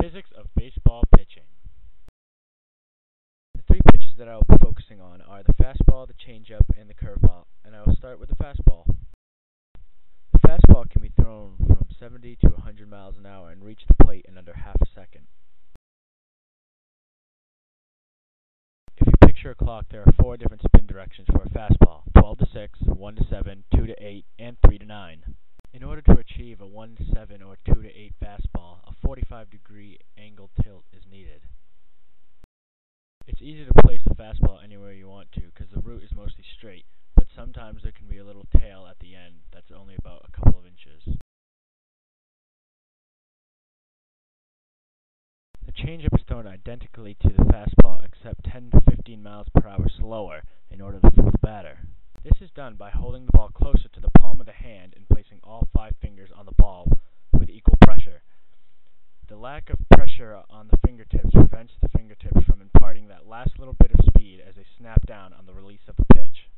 Physics of baseball pitching. The three pitches that I will be focusing on are the fastball, the changeup, and the curveball, and I will start with the fastball. The fastball can be thrown from 70 to 100 miles an hour and reach the plate in under half a second. If you picture a clock, there are 4 different spin directions for a fastball: 12 to 6, 1 to 7, 2 to 8, and 3 to 9. In order to achieve a 1 to 7 or 2 to 8 fastball, a 45-degree angle tilt is needed. It's easy to place a fastball anywhere you want to because the route is mostly straight, but sometimes there can be a little tail at the end that's only about a couple of inches. The changeup is thrown identically to the fastball except 10 to 15 miles per hour slower in order to fool the batter. This is done by holding the ball closer to the palm of the hand and placing all 5 fingers on the ball with equal pressure. The lack of pressure on the fingertips prevents the fingertips from imparting that last little bit of speed as they snap down on the release of the pitch.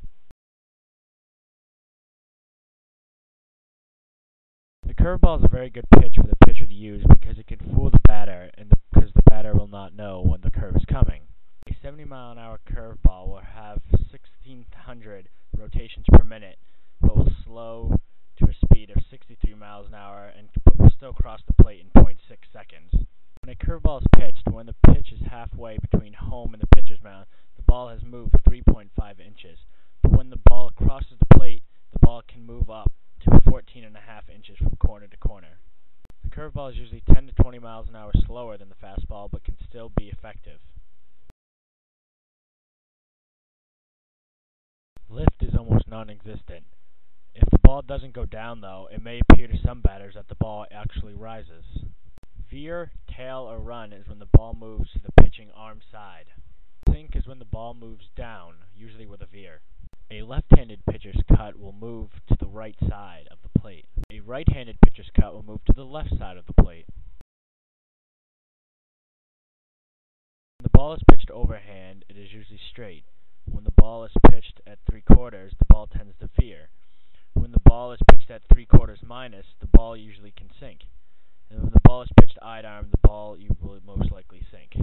The curveball is a very good pitch for the pitcher to use because it can fool the batter and because the batter will not know when the curve is coming. A 70-mile-an-hour curveball will have 1,600 rotations per minute, but will slow to a speed of 63 miles an hour but will still cross the plate in 0.6 seconds. When a curveball is pitched, when the pitch is halfway between home and the pitcher's mound, the ball has moved 3.5 inches. But when the ball crosses the plate, the ball can move up to 14.5 inches from corner to corner. The curveball is usually 10 to 20 miles an hour slower than the fastball, but can still be effective. Lift is almost non-existent. If the ball doesn't go down, though, it may appear to some batters that the ball actually rises. Veer, tail, or run is when the ball moves to the pitching arm side. Sink is when the ball moves down, usually with a veer. A left-handed pitcher's cut will move to the right side of the plate. A right-handed pitcher's cut will move to the left side of the plate. When the ball is pitched overhand, it is usually straight. When the ball is pitched at 3/4, the ball tends to veer. When the ball is pitched at 3/4 minus, the ball usually can sink. And when the ball is pitched eye-arm, the ball will most likely sink.